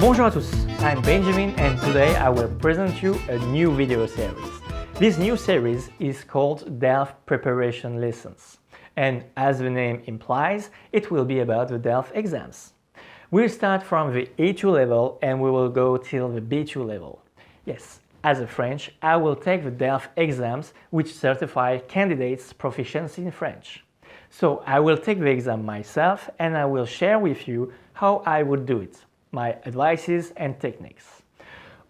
Bonjour à tous, I'm Benjamin and today I will present you a new video series. This new series is called DELF Preparation Lessons, and as the name implies, it will be about the DELF exams. We'll start from the A2 level and we will go till the B2 level. Yes, as a French, I will take the DELF exams which certify candidates' proficiency in French. So I will take the exam myself and I will share with you how I would do it, my advices and techniques.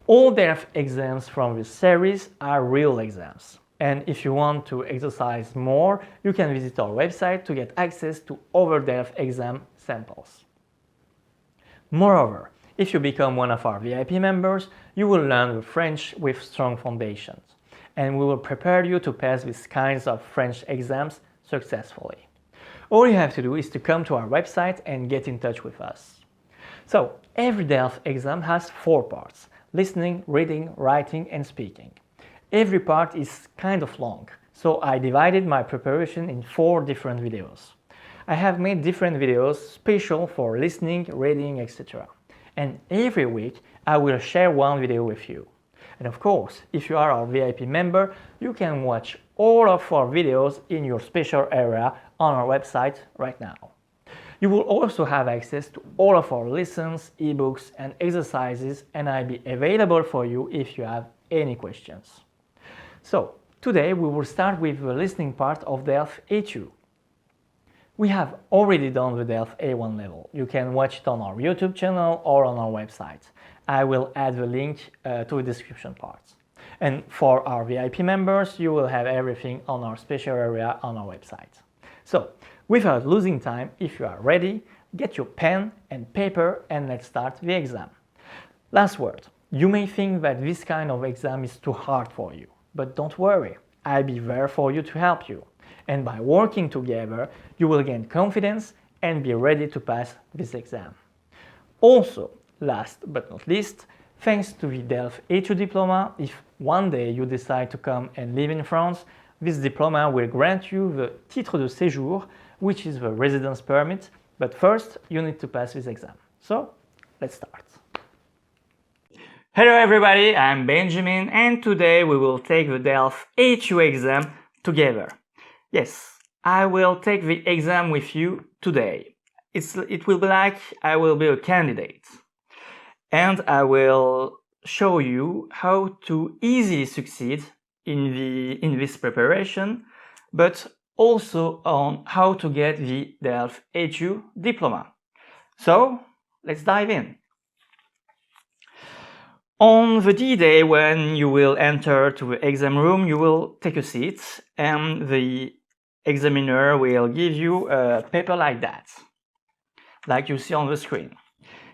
All DELF exams from this series are real exams. And if you want to exercise more, you can visit our website to get access to other DELF exam samples. Moreover, if you become one of our VIP members, you will learn the French with strong foundations. And we will prepare you to pass these kinds of French exams successfully. All you have to do is to come to our website and get in touch with us. So, every DELF exam has 4 parts: listening, reading, writing and speaking. Every part is kind of long, so I divided my preparation in 4 different videos. I have made different videos special for listening, reading, etc. And every week I will share one video with you. And of course, if you are our VIP member, you can watch all of our videos in your special area on our website right now. You will also have access to all of our lessons, ebooks and exercises, and I'll be available for you if you have any questions. So, today we will start with the listening part of DELF A2. We have already done the DELF A1 level. You can watch it on our YouTube channel or on our website. I will add the link to the description part. And for our VIP members, you will have everything on our special area on our website. So, without losing time, if you are ready, get your pen and paper and let's start the exam. Last word, you may think that this kind of exam is too hard for you, but don't worry, I'll be there for you to help you. And by working together, you will gain confidence and be ready to pass this exam. Also, last but not least, thanks to the DELF A2 diploma, if one day you decide to come and live in France, this diploma will grant you the titre de séjour, which is the residence permit, but first you need to pass this exam. So, let's start. Hello everybody, I'm Benjamin and today we will take the DELF A2 exam together. Yes, I will take the exam with you today. It will be like I will be a candidate. And I will show you how to easily succeed in this preparation, but also on how to get the DELF A2 diploma. So, let's dive in. On the D-Day, when you will enter to the exam room, you will take a seat and the examiner will give you a paper like that, like you see on the screen.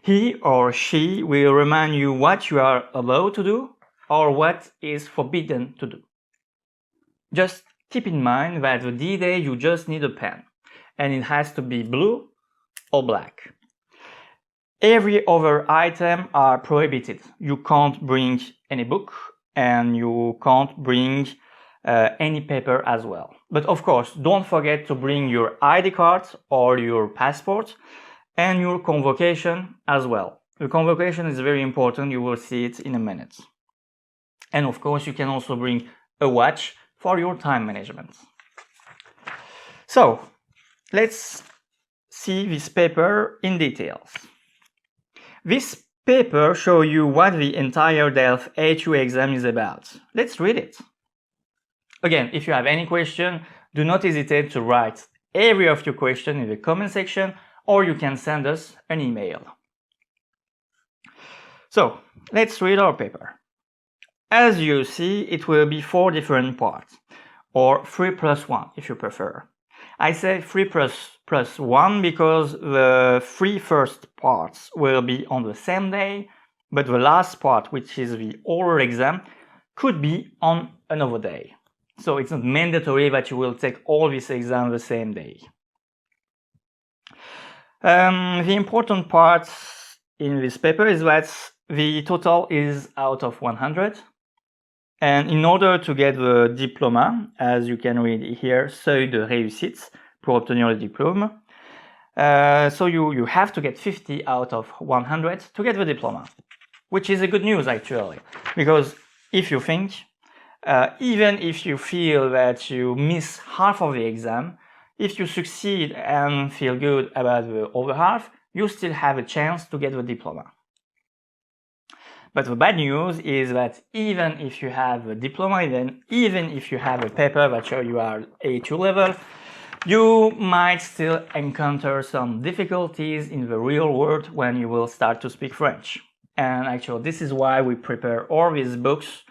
He or she will remind you what you are allowed to do or what is forbidden to do. Just keep in mind that the D-Day you just need a pen, and it has to be blue or black. Every other item are prohibited. You can't bring any book and you can't bring any paper as well. But of course, don't forget to bring your ID card or your passport and your convocation as well. The convocation is very important, you will see it in a minute. And of course, you can also bring a watch for your time management. So, let's see this paper in details. This paper shows you what the entire DELF A2 exam is about. Let's read it. Again, if you have any question, do not hesitate to write every of your question in the comment section, or you can send us an email. So, let's read our paper. As you see, it will be 4 different parts, or 3 plus 1 if you prefer. I say 3 plus 1 because the 3 first parts will be on the same day, but the last part, which is the oral exam, could be on another day. So it's not mandatory that you will take all this exam the same day. The important part in this paper is that the total is out of 100. And in order to get the diploma, as you can read here, seuil de réussite, pour obtenir le diplôme, So you have to get 50 out of 100 to get the diploma, which is a good news actually, because if you think, even if you feel that you miss half of the exam, if you succeed and feel good about the other half, you still have a chance to get the diploma. But the bad news is that even if you have a diploma, even if you have a paper that shows you are A2 level, you might still encounter some difficulties in the real world when you will start to speak French. And actually, this is why we prepare all these books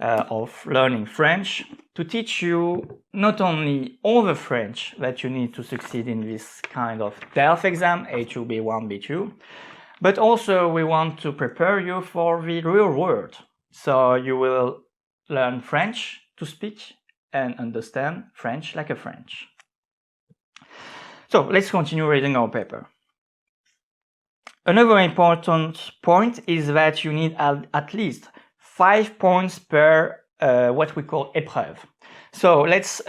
of learning French to teach you not only all the French that you need to succeed in this kind of DELF exam, A2, B1, B2, but also we want to prepare you for the real world. So you will learn French to speak and understand French like a French. So let's continue reading our paper. Another important point is that you need at least 5 points per what we call épreuve. So let's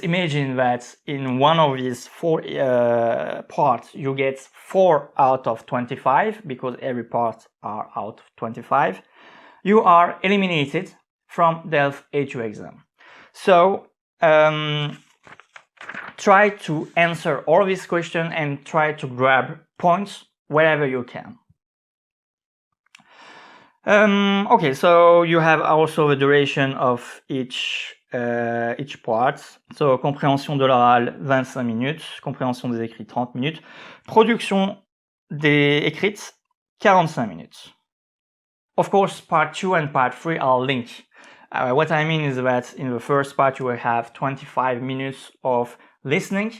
imagine that in one of these 4 parts you get 4 out of 25, because every part are out of 25. You are eliminated from DELF A2 exam. So try to answer all these questions and try to grab points wherever you can. Okay, so you have also the duration of each part. So, compréhension de l'oral, 25 minutes. Compréhension des écrits, 30 minutes. Production des écrites, 45 minutes. Of course, part 2 and part 3 are linked. What I mean is that in the first part you will have 25 minutes of listening,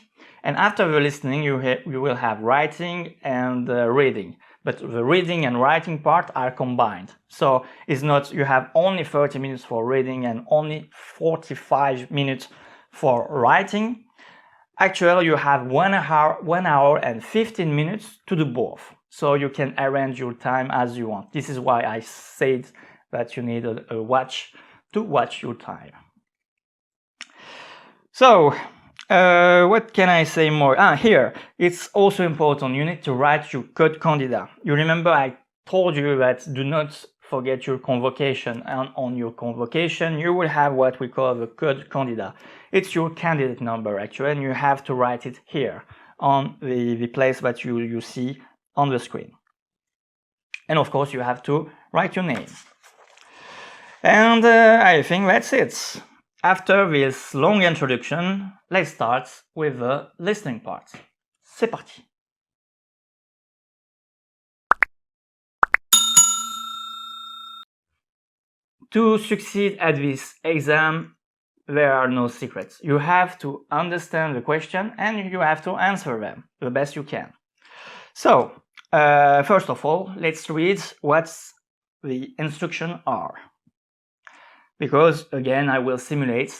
and after the listening you will have writing and reading. But the reading and writing part are combined. So it's not you have only 30 minutes for reading and only 45 minutes for writing. Actually, you have 1 hour and 15 minutes to do both. So you can arrange your time as you want. This is why I said that you need a watch to watch your time. So, what can I say more? Here, it's also important. You need to write your code candidate. You remember I told you that do not forget your convocation. And on your convocation, you will have what we call the code candidate. It's your candidate number, actually, and you have to write it here on the place that you see on the screen. And of course, you have to write your name. And I think that's it. After this long introduction, let's start with the listening part. C'est parti! To succeed at this exam, there are no secrets. You have to understand the question and you have to answer them the best you can. So, first of all, let's read what the instructions are. Because, again, I will simulate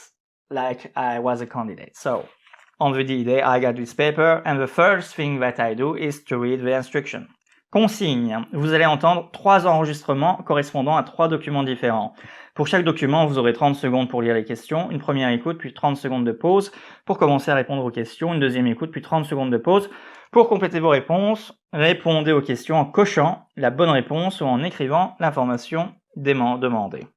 like I was a candidate. So, on the D-Day, I got this paper, and the first thing that I do is to read the instruction. Consigne. Vous allez entendre 3 enregistrements correspondant à 3 documents différents. Pour chaque document, vous aurez 30 secondes pour lire les questions, une première écoute, puis 30 secondes de pause pour commencer à répondre aux questions, une deuxième écoute, puis 30 secondes de pause pour compléter vos réponses. Répondez aux questions en cochant la bonne réponse ou en écrivant l'information demandée.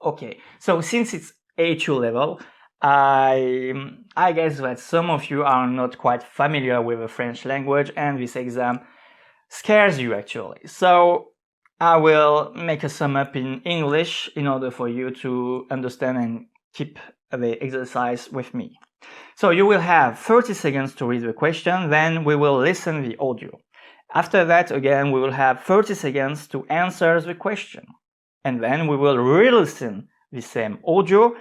Okay, so since it's A2 level, I guess that some of you are not quite familiar with the French language and this exam scares you actually. So I will make a sum up in English in order for you to understand and keep the exercise with me. So you will have 30 seconds to read the question, then we will listen the audio. After that, again, we will have 30 seconds to answer the question. And then we will re-listen the same audio,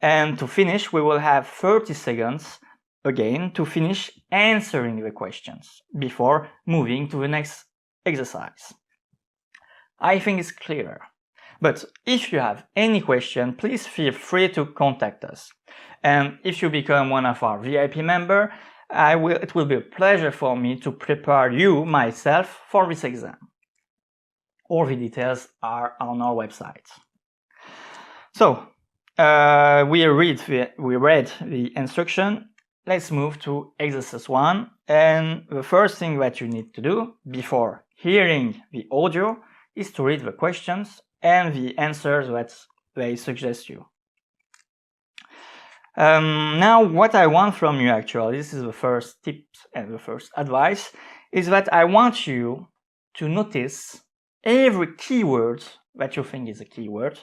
and to finish we will have 30 seconds again to finish answering the questions before moving to the next exercise. I think it's clear. But if you have any question, please feel free to contact us. And if you become one of our VIP members, it will be a pleasure for me to prepare you myself for this exam. All the details are on our website. So, we read the instruction. let's move to exercise 1. And the first thing that you need to do before hearing the audio is to read the questions and the answers that they suggest you. Now, what I want from you actually, this is the first tip and the first advice, is that I want you to notice every keyword that you think is a keyword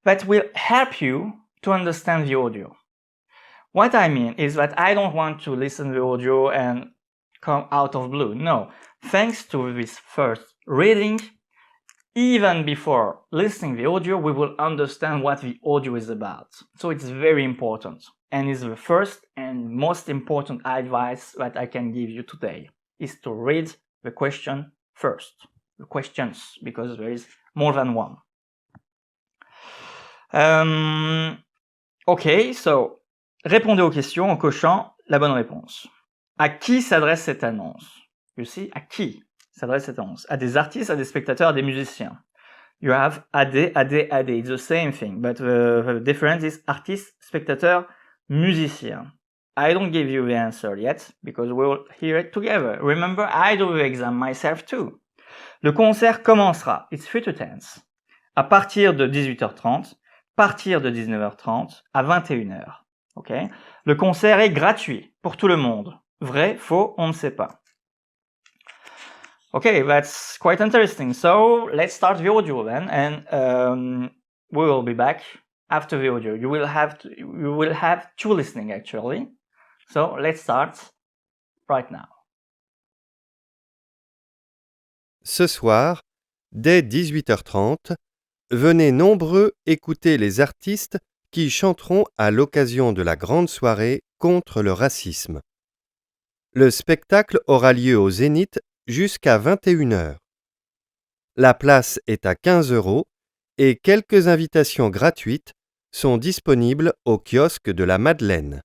that will help you to understand the audio. What I mean is that I don't want to listen to the audio and come out of blue. No, thanks to this first reading, even before listening to the audio, we will understand what the audio is about. So it's very important, and is the first and most important advice that I can give you today, is to read the question first. The questions, because there is more than one. Ok, so répondez aux questions en cochant la bonne réponse. À qui s'adresse cette annonce? You see, à qui s'adresse cette annonce? À des artistes, à des spectateurs, à des musiciens. You have AD. It's the same thing, but the difference is artiste, spectateur, musicien. I don't give you the answer yet, because we will hear it together. Remember, I do the exam myself too. Le concert commencera, it's future tense, à partir de 18h30, partir de 19h30, à 21h. Okay? Le concert est gratuit pour tout le monde. Vrai, faux, on ne sait pas. Okay, that's quite interesting. So let's start the audio then, and we will be back after the audio. You will have two listening actually. So let's start right now. Ce soir, dès 18h30, venez nombreux écouter les artistes qui chanteront à l'occasion de la grande soirée contre le racisme. Le spectacle aura lieu au Zénith jusqu'à 21h. La place est à 15 € et quelques invitations gratuites sont disponibles au kiosque de la Madeleine.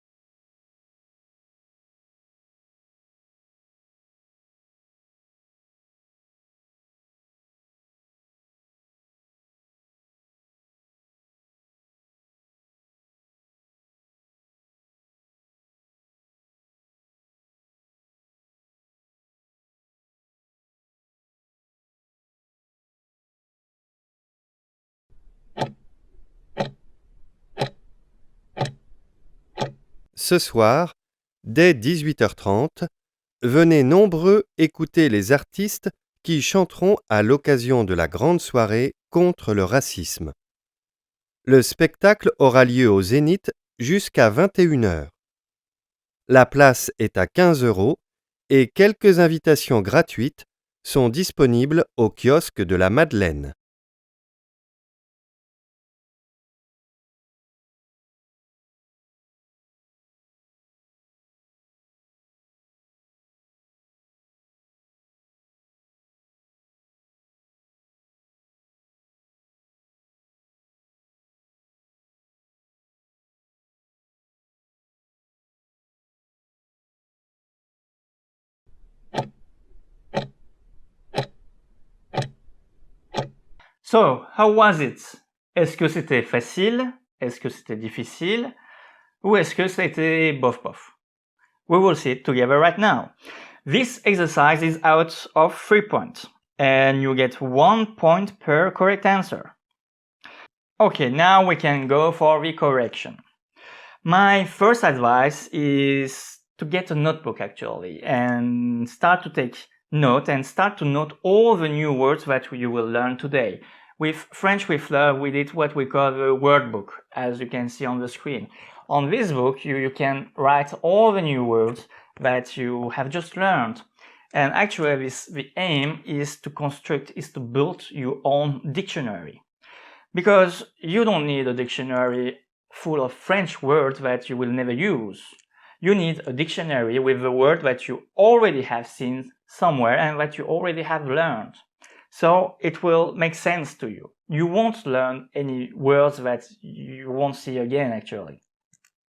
Ce soir, dès 18h30, venez nombreux écouter les artistes qui chanteront à l'occasion de la grande soirée contre le racisme. Le spectacle aura lieu au Zénith jusqu'à 21h. La place est à 15 € et quelques invitations gratuites sont disponibles au kiosque de la Madeleine. So, how was it? Est-ce que c'était facile? Est-ce que c'était difficile? Ou est-ce que c'était bof-bof? We will see it together right now. This exercise is out of 3 points, and you get 1 point per correct answer. Okay, now we can go for the correction. My first advice is to get a notebook actually, and start to take note and start to note all the new words that you will learn today. With French with Love, we did what we call the word book, as you can see on the screen. On this book, you can write all the new words that you have just learned. And actually, the aim is to build your own dictionary. Because you don't need a dictionary full of French words that you will never use. You need a dictionary with the word that you already have seen somewhere and that you already have learned. So it will make sense to you. You won't learn any words that you won't see again actually.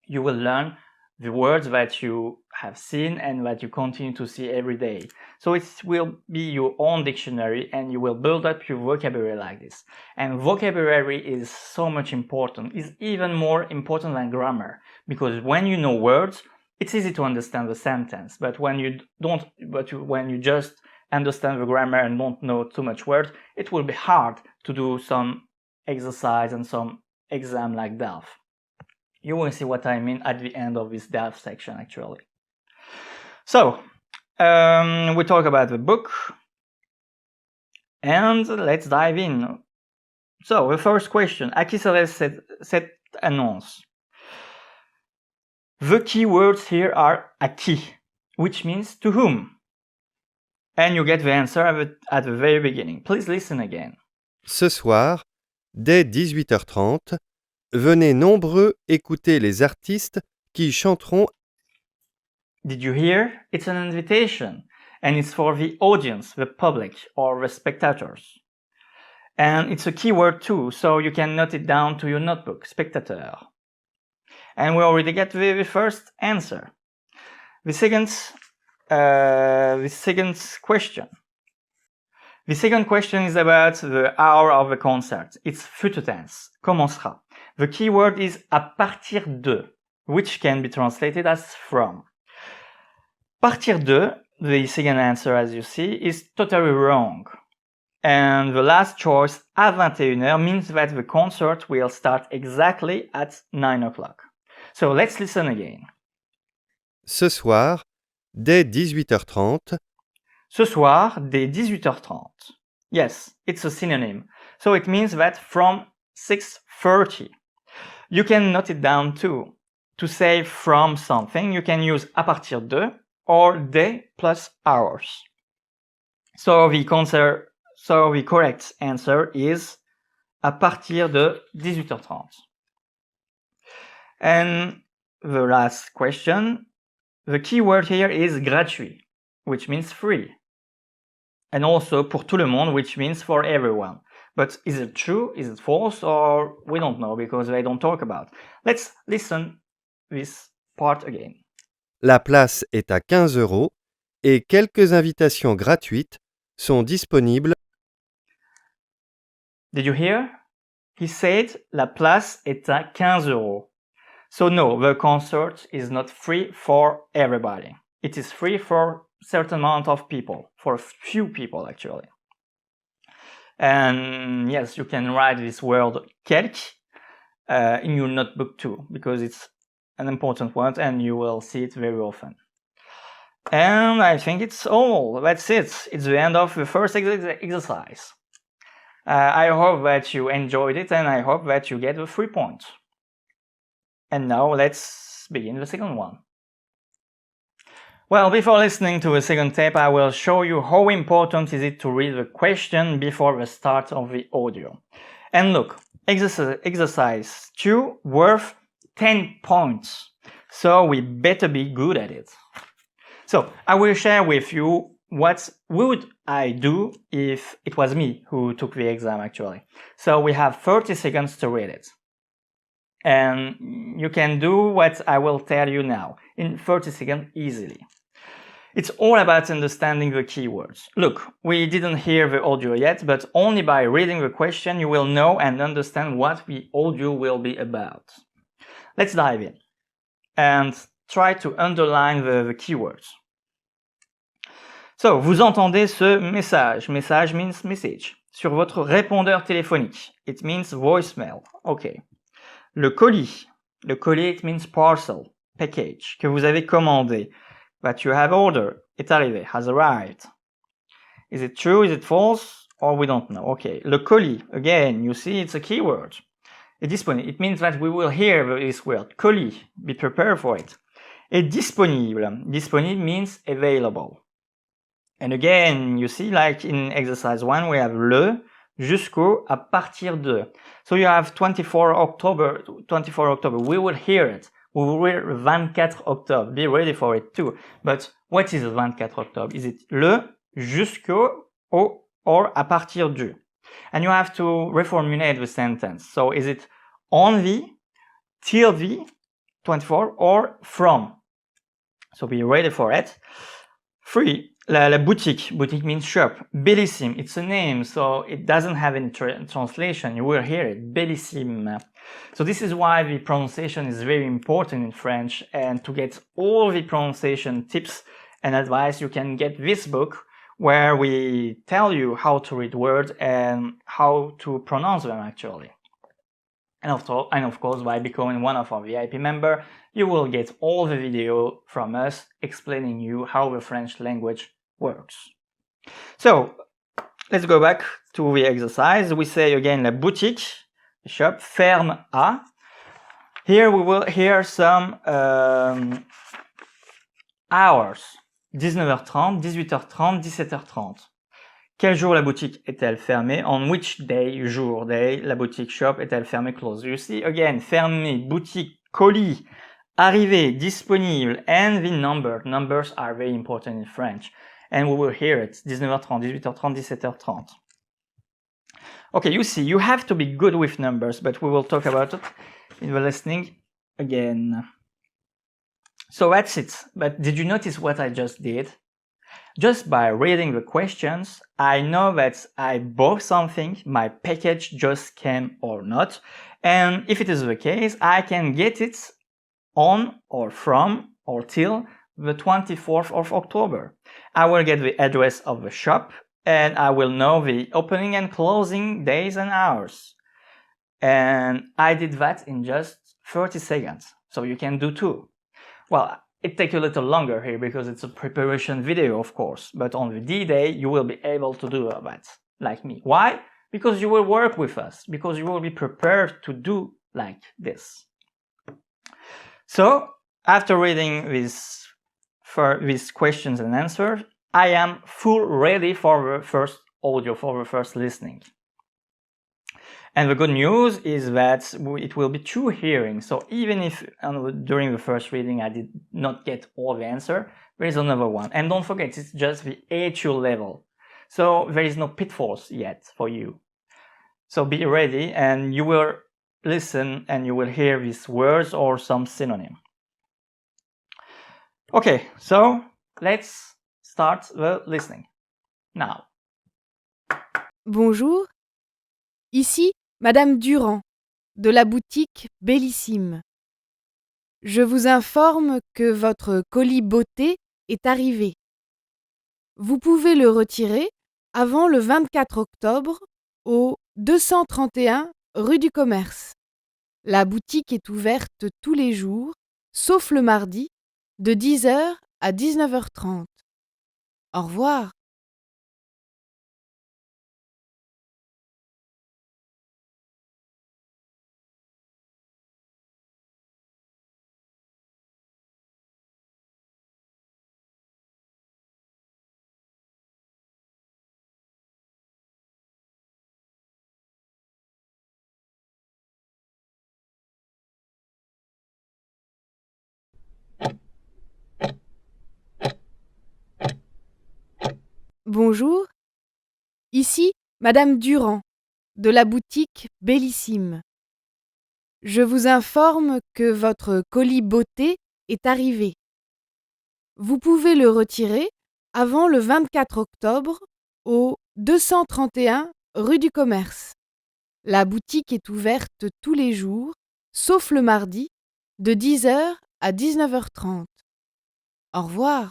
You will learn the words that you have seen and that you continue to see every day. So it will be your own dictionary and you will build up your vocabulary like this. And vocabulary is so much important. It's even more important than grammar, because when you know words, it's easy to understand the sentence, but when you just understand the grammar and don't know too much words, it will be hard to do some exercise and some exam like DELF. You will see what I mean at the end of this DELF section, actually. So, we talk about the book, and let's dive in. So, the first question, à qui s'adresse cette annonce? The keywords here are à qui, which means to whom. And you get the answer at the very beginning. Please listen again. Ce soir, dès 18h30, venez nombreux écouter les artistes qui chanteront. Did you hear? It's an invitation, and it's for the audience, the public, or the spectators. And it's a keyword too, so you can note it down to your notebook, spectateur. And we already get the first answer. The second question. The second question is about the hour of the concert. It's future tense, commencera. The keyword is à partir de, which can be translated as from. Partir de, the second answer as you see, is totally wrong. And the last choice, à 21h, means that the concert will start exactly at 9 o'clock. So let's listen again. Ce soir, dès 18h30. Ce soir, dès 18h30. Yes, it's a synonym. So it means that from 6:30. You can note it down too. To say from something, you can use à partir de or des plus hours. So the correct answer is à partir de 18h30. And the last question, the keyword here is gratuit, which means free. And also pour tout le monde, which means for everyone. But is it true? Is it false? Or we don't know because they don't talk about. Let's listen this part again. La place est à 15 € et quelques invitations gratuites sont disponibles. Did you hear? He said la place est à 15 €. So no, the concert is not free for everybody. It is free for a certain amount of people, for a few people actually. And yes, you can write this word quelque in your notebook too, because it's an important word and you will see it very often. And I think it's all. That's it. It's the end of the first exercise. I hope that you enjoyed it and I hope that you get the 3 points. And now let's begin the second one. Well, before listening to the second tape, I will show you how important is it to read the question before the start of the audio. And look, exercise 2 worth 10 points. So we better be good at it. So I will share with you what would I do if it was me who took the exam actually. So we have 30 seconds to read it. And you can do what I will tell you now in 30 seconds easily. It's all about understanding the keywords. Look, we didn't hear the audio yet, but only by reading the question you will know and understand what the audio will be about. Let's dive in and try to underline the keywords. So, vous entendez ce message. Message means message. Sur votre répondeur téléphonique. It means voicemail. Okay. Le colis. Le colis, it means parcel, package, que vous avez commandé. That you have ordered. Est arrivé, has arrived. Is it true? Is it false? Or we don't know. Okay. Le colis. Again, you see it's a keyword. Est disponible. It means that we will hear this word. Colis. Be prepared for it. Est disponible. Disponible means available. And again, you see, like in exercise 1, we have le, jusqu'au, à partir de. So you have 24 October. We will hear it. We will hear 24 octobre. Be ready for it too. But what is 24 octobre? Is it le, jusqu'au, au, or à partir du? And you have to reformulate the sentence. So is it on the, till the, 24, or from? So be ready for it. 3. La boutique. Boutique means shop. Bellissime. It's a name, so it doesn't have any translation. You will hear it. Bellissime. So this is why the pronunciation is very important in French, and to get all the pronunciation tips and advice, you can get this book where we tell you how to read words and how to pronounce them actually. And of course, by becoming one of our VIP members, you will get all the video from us explaining you how the French language works. So let's go back to the exercise. We say again la boutique, the shop, ferme à. Here we will hear some hours. 19h30, 18h30, 17h30. Quel jour la boutique est-elle fermée? On which day, jour, day, la boutique shop est-elle fermée, close? You see, again, fermé, boutique, colis, arrivé, disponible, and the number. Numbers are very important in French. And we will hear it, 19h30, 18h30, 17h30. Okay, you see, you have to be good with numbers, but we will talk about it in the listening again. So that's it. But did you notice what I just did? Just by reading the questions, I know that I bought something, my package just came or not. And if it is the case, I can get it on or from or till the 24th of October. I will get the address of the shop and I will know the opening and closing days and hours. And I did that in just 30 seconds. So you can do too. Well, it takes a little longer here because it's a preparation video, of course, but on the D-Day, you will be able to do that, like me. Why? Because you will work with us, because you will be prepared to do like this. So, after reading these questions and answers, I am full ready for the first audio, for the first listening. And the good news is that it will be two hearings. So even if during the first reading I did not get all the answer, there is another one. And don't forget, it's just the A2 level. So there is no pitfalls yet for you. So be ready and you will listen and you will hear these words or some synonym. Okay, so let's start the listening. Now. Bonjour. Ici, Madame Durand, de la boutique Bellissime. Je vous informe que votre colis beauté est arrivé. Vous pouvez le retirer avant le 24 octobre au 231 rue du Commerce. La boutique est ouverte tous les jours, sauf le mardi, de 10h à 19h30. Au revoir. Bonjour. Ici, Madame Durand, de la boutique Bellissime. Je vous informe que votre colis beauté est arrivé. Vous pouvez le retirer avant le 24 octobre au 231 rue du Commerce. La boutique est ouverte tous les jours, sauf le mardi, de 10h à 19h30. Au revoir.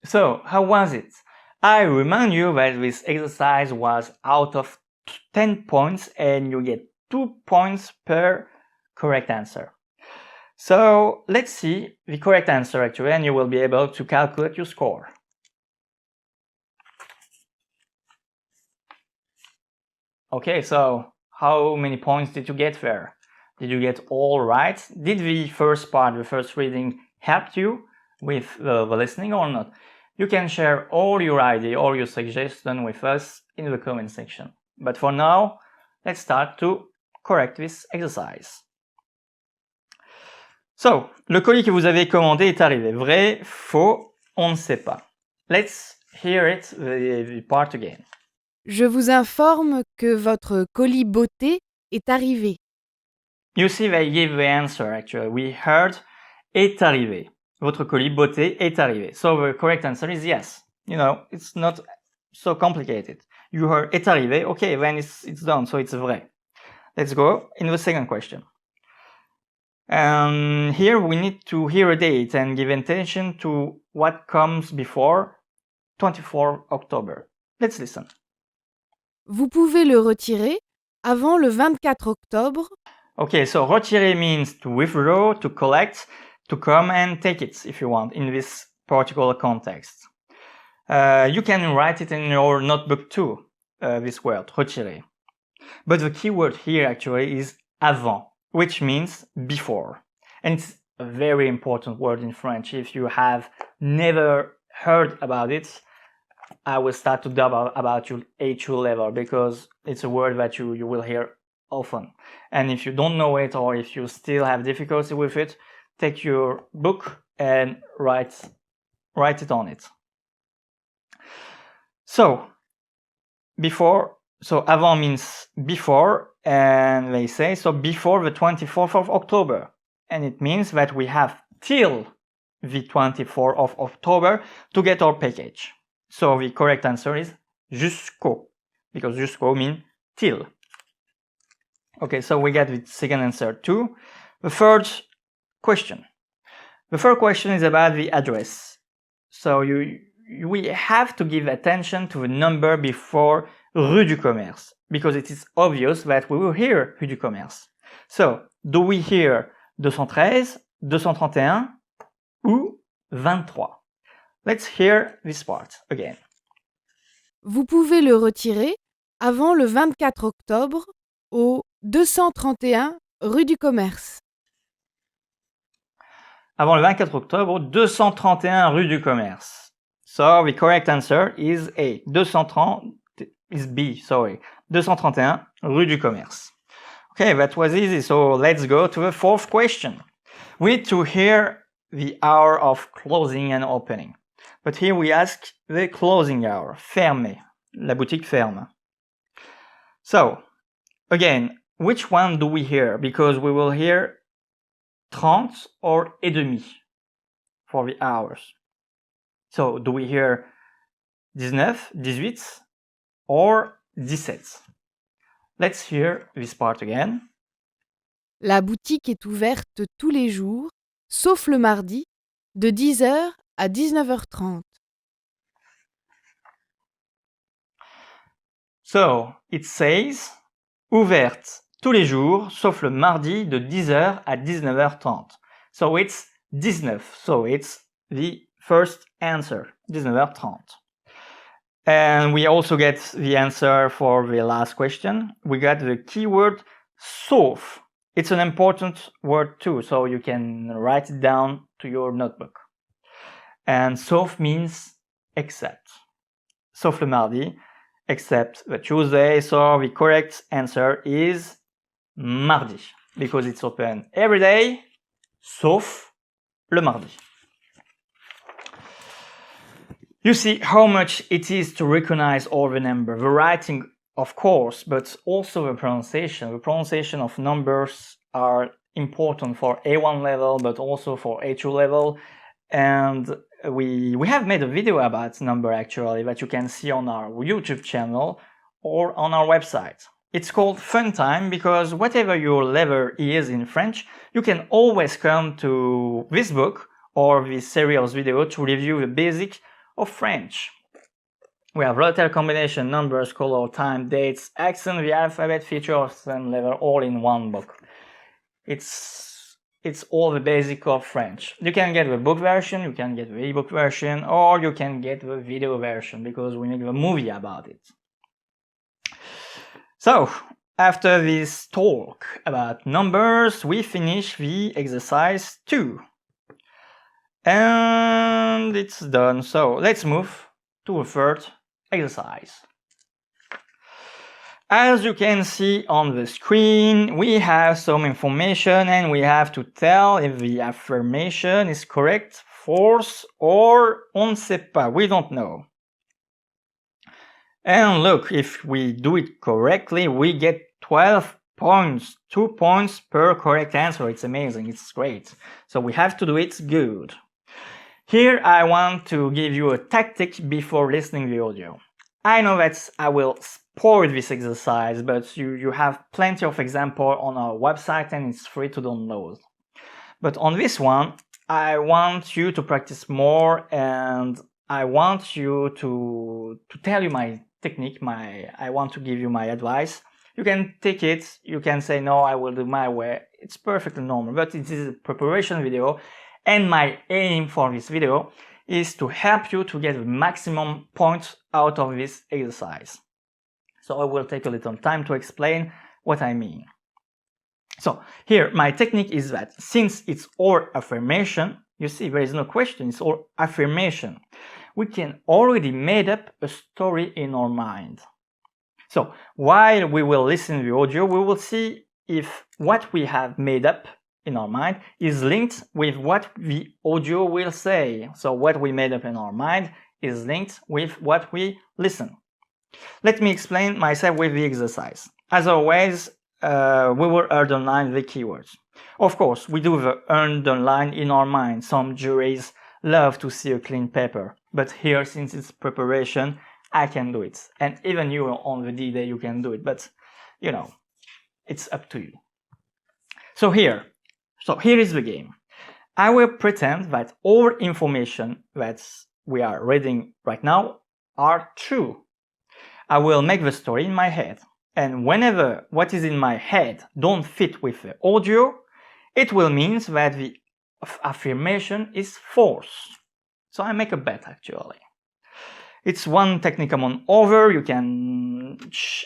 So, how was it? I remind you that this exercise was out of 10 points and you get 2 points per correct answer. So, let's see the correct answer actually and you will be able to calculate your score. Okay, so how many points did you get there? Did you get all right? Did the first part, the first reading, help you with the listening or not? You can share all your idea or your suggestion with us in the comment section. But for now, let's start to correct this exercise. So, le colis que vous avez commandé est arrivé. Vrai, faux, on ne sait pas. Let's hear it, the part again. Je vous informe que votre colis beauté est arrivé. You see, they give the answer actually. We heard est arrivé. Votre colis beauté est arrivé. So the correct answer is yes. You know, it's not so complicated. You heard est arrivé. Okay, then it's done. So it's vrai. Let's go in the second question. Here we need to hear a date and give attention to what comes before 24 October. Let's listen. Vous pouvez le retirer avant le 24 octobre. Okay, so retirer means to withdraw, to collect, to come and take it if you want in this particular context. You can write it in your notebook too, this word, retirer. But the key word here actually is avant, which means before. And it's a very important word in French. If you have never heard about it, I will start to doubt about your A2 level because it's a word that you will hear often. And if you don't know it or if you still have difficulty with it, take your book and write it on it. So, avant means before, and they say, so before the 24th of October. And it means that we have till the 24th of October to get our package. So the correct answer is jusqu'au, because jusqu'au means till. Okay, so we get the second answer too. The third question. The third question is about the address. So we have to give attention to the number before Rue du Commerce, because it is obvious that we will hear Rue du Commerce. So, do we hear 213, 231 ou 23? Let's hear this part again. Vous pouvez le retirer avant le 24 octobre au 231 rue du Commerce. Avant le 24 octobre, 231 rue du Commerce. So the correct answer is A. 231 rue du Commerce. Okay, that was easy. So let's go to the fourth question. We need to hear the hour of closing and opening. But here we ask the closing hour. Fermé. La boutique ferme. So, again, which one do we hear? Because we will hear 30 or et demi for the hours. So, do we hear 19, 18 or 17? Let's hear this part again. La boutique est ouverte tous les jours, sauf le mardi, de 10h à 19h30. So, it says ouverte tous les jours, sauf le mardi de 10h à 19h30. So it's 19. So it's the first answer, 19h30. And we also get the answer for the last question. We got the keyword sauf. It's an important word too, so you can write it down to your notebook. And sauf means except. Sauf le mardi, except the Tuesday. So the correct answer is mardi, because it's open every day, sauf le mardi. You see how much it is to recognize all the numbers. The writing, of course, but also the pronunciation. The pronunciation of numbers are important for A1 level, but also for A2 level. And we have made a video about number actually that you can see on our YouTube channel or on our website. It's called Fun Time because whatever your level is in French, you can always come to this book or this series of videos to review the basic of French. We have letter combination, numbers, color, time, dates, accent, the alphabet, features, and level all in one book. It's all the basic of French. You can get the book version, you can get the ebook version, or you can get the video version because we make a movie about it. So, after this talk about numbers, we finish the exercise 2. And it's done. So, let's move to a third exercise. As you can see on the screen, we have some information and we have to tell if the affirmation is correct, false, or on ne sait pas, we don't know. And look, if we do it correctly, we get 12 points, 2 points per correct answer. It's amazing, it's great. So we have to do it good. Here I want to give you a tactic before listening the audio. I know that I will spoil this exercise, but you have plenty of examples on our website and it's free to download. But on this one, I want you to practice more and I want you to tell you my technique, I want to give you my advice. You can take it, you can say, no, I will do my way. It's perfectly normal, but it is a preparation video. And my aim for this video is to help you to get the maximum points out of this exercise. So I will take a little time to explain what I mean. So here, my technique is that since it's all affirmation, you see there is no question, it's all affirmation. We can already made up a story in our mind. So while we will listen to the audio, we will see if what we have made up in our mind is linked with what the audio will say. So what we made up in our mind is linked with what we listen. Let me explain myself with the exercise. As always, we will underline the keywords. Of course, we do the underline in our mind. Some juries love to see a clean paper, but here, since it's preparation, I can do it. And even you on the D-Day, you can do it, but you know, it's up to you. So here is the game. I will pretend that all information that we are reading right now are true. I will make the story in my head. And whenever what is in my head don't fit with the audio, it will mean that the affirmation is false. So I make a bet actually. It's one technique among other, you can,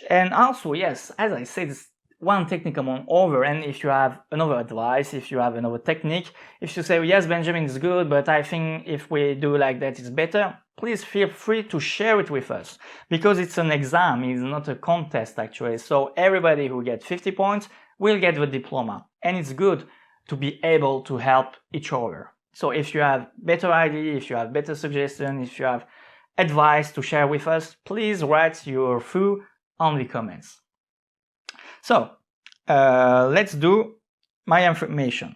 and also yes, as I said, it's one technique among other, and if you have another advice, if you have another technique, if you say, yes, Benjamin is good, but I think if we do like that, it's better, please feel free to share it with us, because it's an exam, it's not a contest actually, so everybody who gets 50 points will get the diploma, and it's good to be able to help each other. So if you have better idea, if you have better suggestion, if you have advice to share with us, please write your view on the comments. So, let's do my information.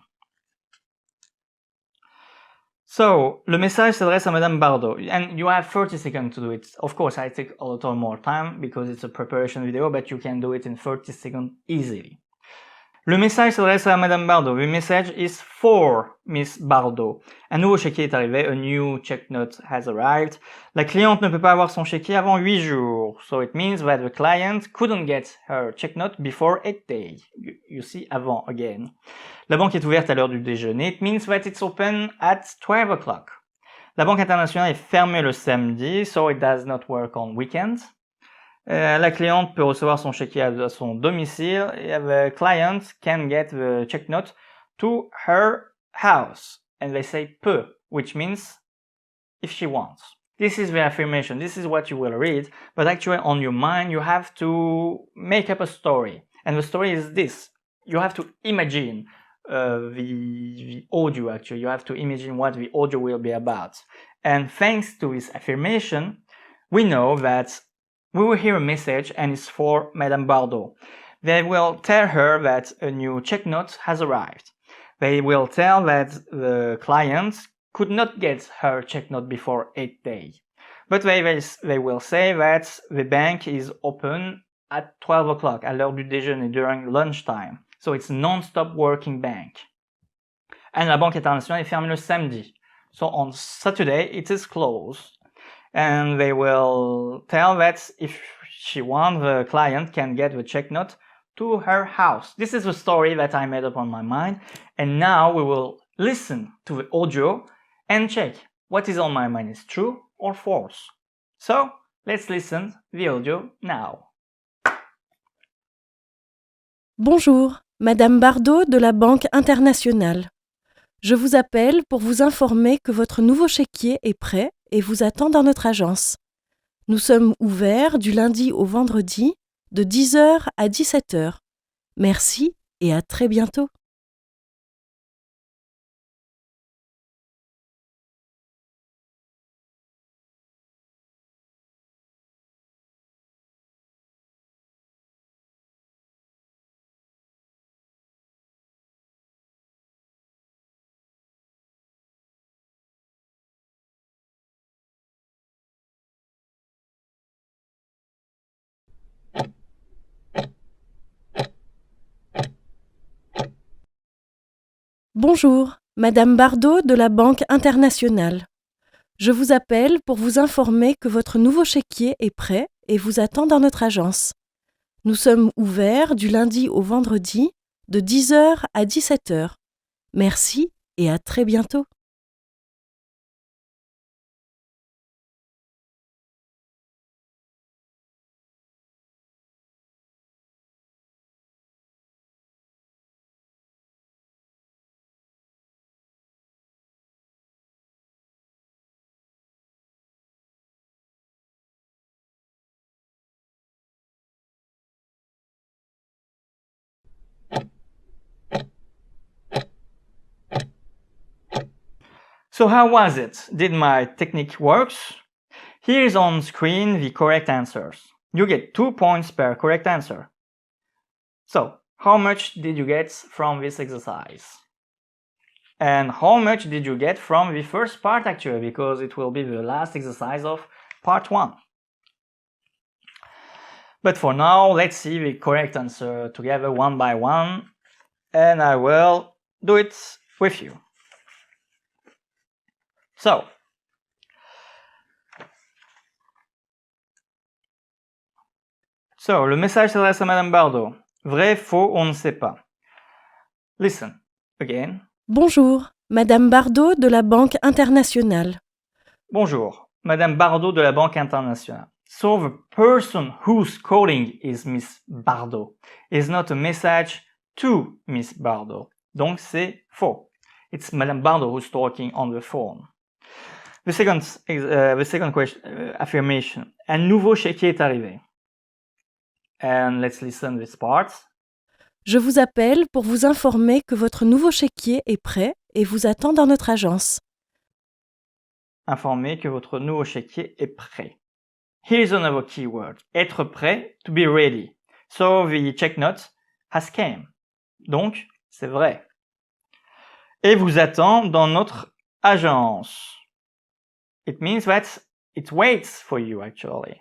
So, le message s'adresse à Madame Bardot, and you have 30 seconds to do it. Of course, I take a little more time because it's a preparation video, but you can do it in 30 seconds easily. Le message s'adresse à Madame Bardot. The message is for Miss Bardot. Un nouveau chéquier est arrivé. A new check note has arrived. La cliente ne peut pas avoir son chéquier avant 8 jours. So it means that the client couldn't get her check note before 8 days. You see, avant again. La banque est ouverte à l'heure du déjeuner. It means that it's open at 12 o'clock. La banque internationale est fermée le samedi, so it does not work on weekends. La cliente peut recevoir son chéquier à son domicile. The client can get the check note to her house. And they say peut, which means if she wants. This is the affirmation. This is what you will read. But actually on your mind, you have to make up a story. And the story is this. You have to imagine the audio actually. You have to imagine what the audio will be about. And thanks to this affirmation, we know that we will hear a message and it's for Madame Bardot. They will tell her that a new check note has arrived. They will tell that the client could not get her check note before 8 days. But they will say that the bank is open at 12 o'clock, à l'heure du déjeuner, during lunchtime. So it's non-stop working bank. And la Banque Internationale est fermée le samedi. So on Saturday, it is closed. And they will tell that if she wants, the client can get the check note to her house. This is the story that I made up on my mind. And now we will listen to the audio and check what is on my mind is true or false. So, let's listen the audio now. Bonjour, Madame Bardot de la Banque Internationale. Je vous appelle pour vous informer que votre nouveau chéquier est prêt et vous attend dans notre agence. Nous sommes ouverts du lundi au vendredi de 10 heures à 17 heures. Merci et à très bientôt. Bonjour, Madame Bardot de la Banque internationale. Je vous appelle pour vous informer que votre nouveau chéquier est prêt et vous attend dans notre agence. Nous sommes ouverts du lundi au vendredi de 10 heures à 17 heures. Merci et à très bientôt. So how was it? Did my technique works? Here is on screen the correct answers. You get 2 points per correct answer. So, how much did you get from this exercise? And how much did you get from the first part actually, because it will be the last exercise of part 1. But for now, let's see the correct answer together one by one, and I will do it with you. So, le message s'adresse à Madame Bardot. Vrai, faux, on ne sait pas. Listen, again. Bonjour, Madame Bardot de la Banque internationale. Bonjour, Madame Bardot de la Banque internationale. So the person who's calling is Miss Bardot. Is not a message to Miss Bardot. Donc c'est faux. It's Madame Bardot who's talking on the phone. The second question, affirmation. Un nouveau chéquier est arrivé. And let's listen this part. Je vous appelle pour vous informer que votre nouveau chéquier est prêt et vous attend dans notre agence. Informer que votre nouveau chéquier est prêt. Here's another keyword. Être prêt, to be ready. So the check note has came. Donc, c'est vrai. Et vous attend dans notre agence. It means that it waits for you actually.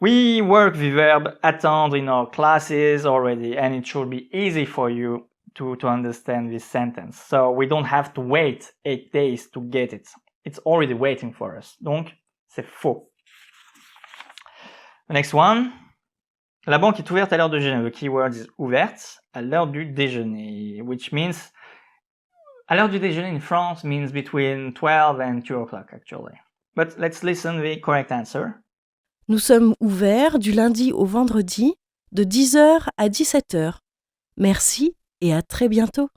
We work the verb attendre in our classes already, and it should be easy for you to understand this sentence. So we don't have to wait 8 days to get it. It's already waiting for us. Donc, c'est faux. The next one. La banque est ouverte à l'heure de déjeuner. The keyword is ouverte à l'heure du déjeuner, which means à l'heure du déjeuner in France means between 12 and 2 o'clock actually. But let's listen the correct answer. Nous sommes ouverts du lundi au vendredi de 10 heures à 17 heures. Merci et à très bientôt.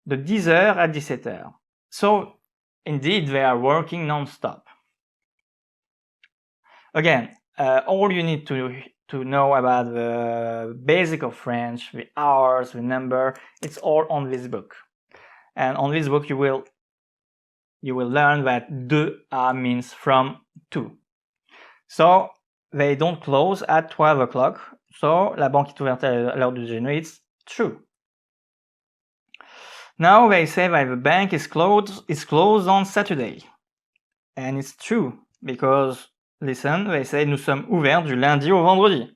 De 10 heures à 17 heures. So, indeed, they are working non-stop. Again, all you need to know about the basic of French, the hours, the number, it's all on this book. And on this book, you will learn that de à means from to. So, they don't close at 12 o'clock. So, la banque est ouverte à l'heure du déjeuner. It's true. Now, they say that the bank is closed on Saturday. And it's true, because, listen, they say nous sommes ouverts du lundi au vendredi.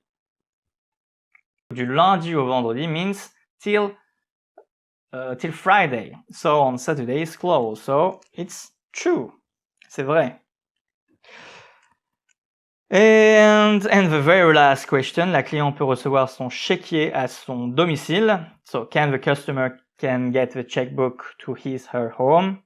Du lundi au vendredi means till Friday. So, on Saturday it's closed. So, it's true. C'est vrai. And the very last question, la cliente peut recevoir son chéquier à son domicile. So, can the customer get the checkbook to her home?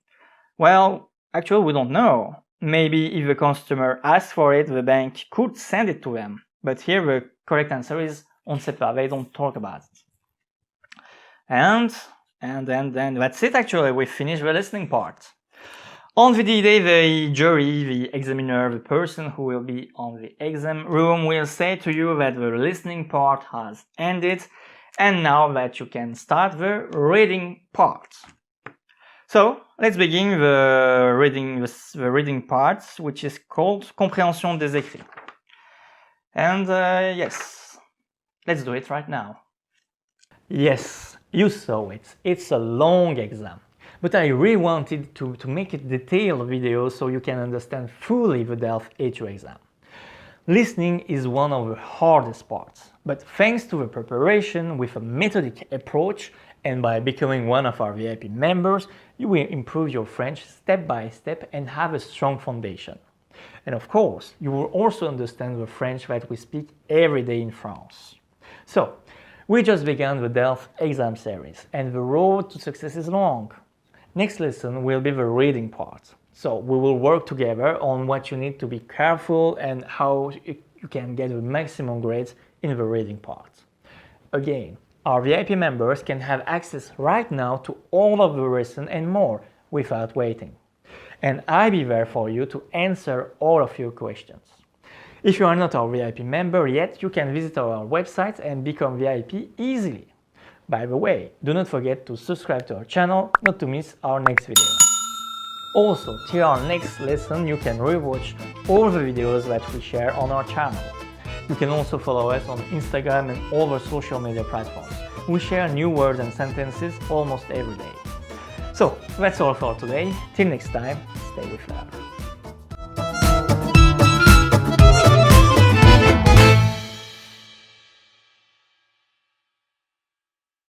Well, actually we don't know. Maybe if the customer asks for it, the bank could send it to them. But here the correct answer is on ne sait pas. They don't talk about it. And then that's it actually. We finished the listening part. On the day, the jury, the examiner, the person who will be on the exam room will say to you that the listening part has ended and now that you can start the reading part. So, let's begin the reading part, which is called Compréhension des écrits. And yes, let's do it right now. Yes, you saw it. It's a long exam. But I really wanted to make a detailed video so you can understand fully the DELF A2 exam. Listening is one of the hardest parts, but thanks to the preparation with a methodic approach and by becoming one of our VIP members, you will improve your French step by step and have a strong foundation. And of course, you will also understand the French that we speak every day in France. So, we just began the DELF exam series, and the road to success is long. Next lesson will be the reading part. So we will work together on what you need to be careful and how you can get the maximum grades in the reading part. Again, our VIP members can have access right now to all of the lessons and more without waiting. And I'll be there for you to answer all of your questions. If you are not our VIP member yet, you can visit our website and become VIP easily. By the way, do not forget to subscribe to our channel not to miss our next video. Also, till our next lesson, you can rewatch all the videos that we share on our channel. You can also follow us on Instagram and all our social media platforms. We share new words and sentences almost every day. So, that's all for today. Till next time, stay with us.